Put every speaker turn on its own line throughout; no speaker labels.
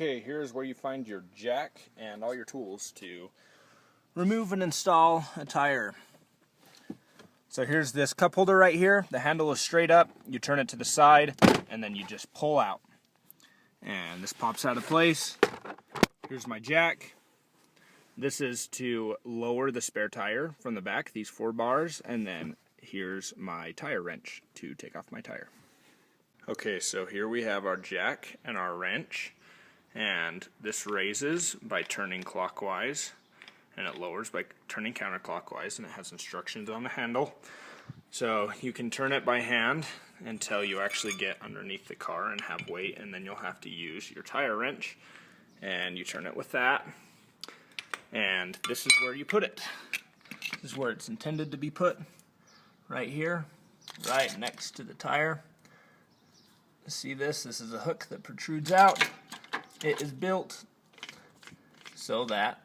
Okay, here's where you find your jack and all your tools to remove and install a tire. So here's this cup holder right here. The handle is straight up. You turn it to the side and then you just pull out. And this pops out of place. Here's my jack. This is to lower the spare tire from the back, these 4 bars, and then here's my tire wrench to take off my tire. Okay, so here we have our jack and our wrench, and this raises by turning clockwise, and it lowers by turning counterclockwise, and it has instructions on the handle. So you can turn it by hand until you actually get underneath the car and have weight, and then you'll have to use your tire wrench, and you turn it with that. And this is where you put it. This is where it's intended to be put, right here, right next to the tire. See this? This is a hook that protrudes out. It is built so that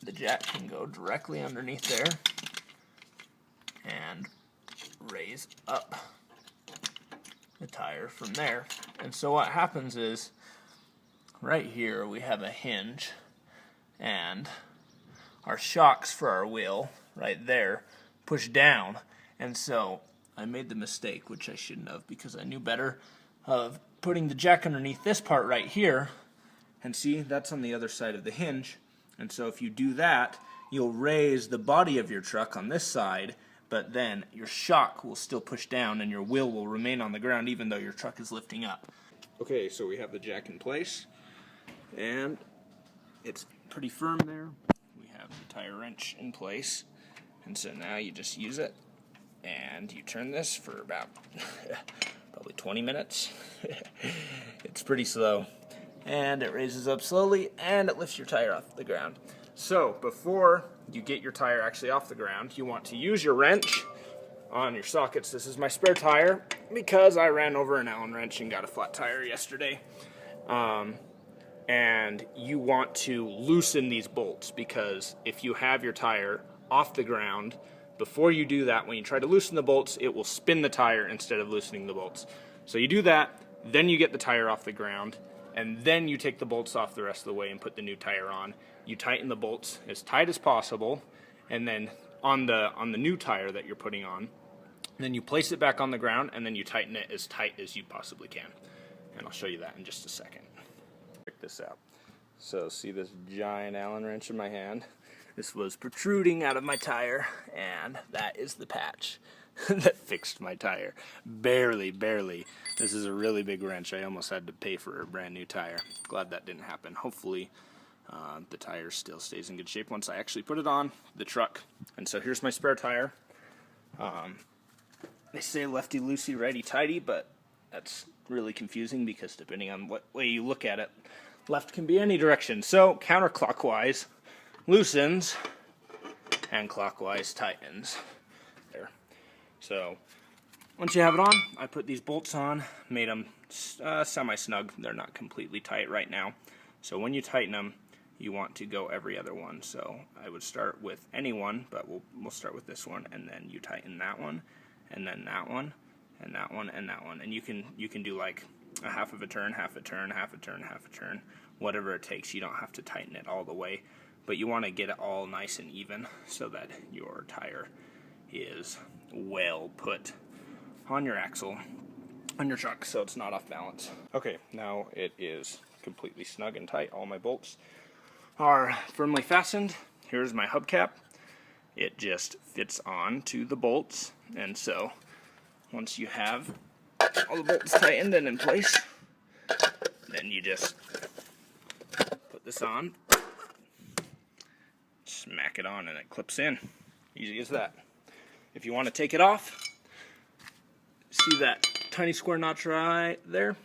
the jack can go directly underneath there and raise up the tire from there. And so what happens is, right here we have a hinge, and our shocks for our wheel right there push down. And so I made the mistake, which I shouldn't have because I knew better, of putting the jack underneath this part right here, and see, that's on the other side of the hinge. And so if you do that, you'll raise the body of your truck on this side, but then your shock will still push down and your wheel will remain on the ground even though your truck is lifting up. Okay, so we have the jack in place, and it's pretty firm there. We have the tire wrench in place, and so now you just use it, and you turn this for about probably 20 minutes. It's pretty slow, and it raises up slowly, and it lifts your tire off the ground. So before you get your tire actually off the ground, you want to use your wrench on your sockets. This is my spare tire because I ran over an Allen wrench and got a flat tire yesterday. And you want to loosen these bolts, because if you have your tire off the ground, before you do that, when you try to loosen the bolts, it will spin the tire instead of loosening the bolts. So you do that, then you get the tire off the ground, and then you take the bolts off the rest of the way and put the new tire on. You tighten the bolts as tight as possible, and then on the new tire that you're putting on, then you place it back on the ground, and then you tighten it as tight as you possibly can. And I'll show you that in just a second. Check this out. So see this giant Allen wrench in my hand? This was protruding out of my tire, and that is the patch that fixed my tire. Barely. This is a really big wrench. I almost had to pay for a brand new tire. Glad that didn't happen. Hopefully the tire still stays in good shape once I actually put it on the truck. And so here's my spare tire. They say lefty loosey, righty tighty, but that's really confusing because depending on what way you look at it, left can be any direction. So counterclockwise loosens and clockwise tightens. There. So once you have it on, I put these bolts on, made them semi-snug. They're not completely tight right now. So when you tighten them, you want to go every other one. So I would start with any one, but we'll start with this one, and then you tighten that one, and then that one, and that one, and that one. And you can do like a half of a turn, half a turn, half a turn, half a turn, whatever it takes. You don't have to tighten it all the way, but you want to get it all nice and even so that your tire is well put on your axle, on your truck, so it's not off balance. Okay, now it is completely snug and tight. All my bolts are firmly fastened. Here's my hubcap. It just fits on to the bolts, and so once you have all the bolts tightened and in place, then you just put this on, smack it on, and it clips in. Easy as that. If you want to take it off, see that tiny square notch right there?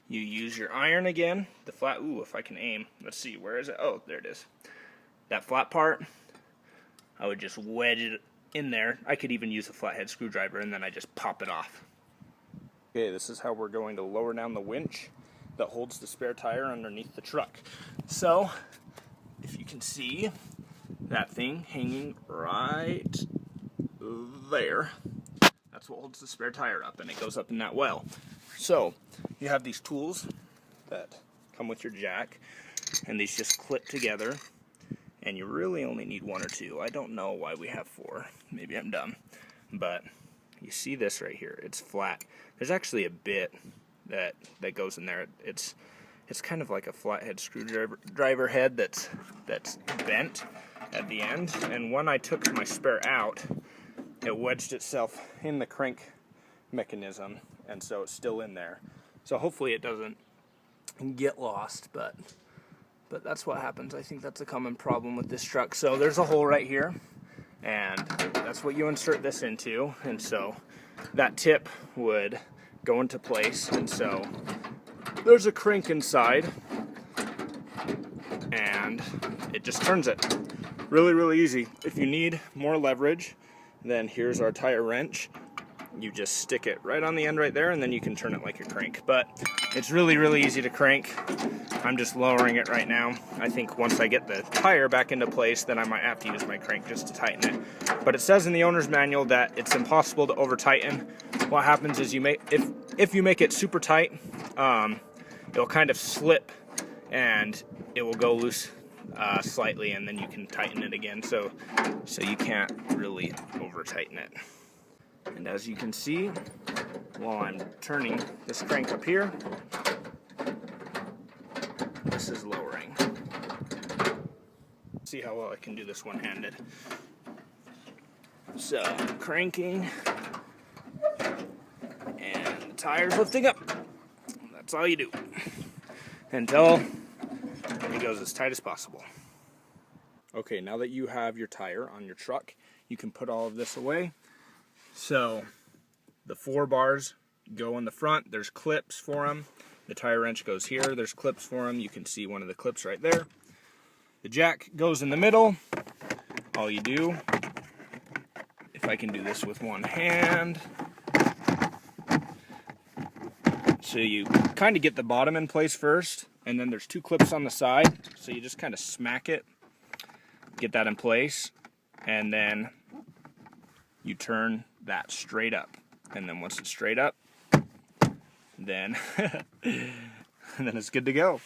You use your iron again, the flat, if I can aim, let's see, where is it? Oh, there it is. That flat part, I would just wedge it in there. I could even use a flathead screwdriver, and then I just pop it off. Okay, this is how we're going to lower down the winch that holds the spare tire underneath the truck. So, if you can see that thing hanging right there, that's what holds the spare tire up, and it goes up in that well. So you have these tools that come with your jack, and these just clip together, and you really only need 1 or 2. I don't know why we have 4. Maybe I'm dumb. But you see this right here, it's flat. There's actually a bit that goes in there. It's kind of like a flathead screwdriver head that's bent at the end, and when I took my spare out, it wedged itself in the crank mechanism, and so it's still in there. So hopefully it doesn't get lost, but that's what happens. I think that's a common problem with this truck. So there's a hole right here, and that's what you insert this into, and so that tip would go into place, and so there's a crank inside, and it just turns it. Really easy. If you need more leverage, then here's our tire wrench. You just stick it right on the end right there, and then you can turn it like a crank. But it's really easy to crank. I'm just lowering it right now. I think once I get the tire back into place, then I might have to use my crank just to tighten it. But it says in the owner's manual that it's impossible to over tighten. What happens is if you make it super tight, it'll kind of slip and it will go loose slightly, and then you can tighten it again. So you can't really over tighten it. And as you can see, while I'm turning this crank up here, this is lowering. See how well I can do this one-handed. So, cranking, and the tire's lifting up. That's all you do, until it goes as tight as possible. Okay, now that you have your tire on your truck, you can put all of this away. So the 4 bars go in the front. There's clips for them. The tire wrench goes here. There's clips for them. You can see one of the clips right there. The jack goes in the middle. All you do, if I can do this with one hand, so you kind of get the bottom in place first, and then there's 2 clips on the side. So you just kind of smack it, get that in place, and then you turn that straight up, and then once it's straight up, then then it's good to go.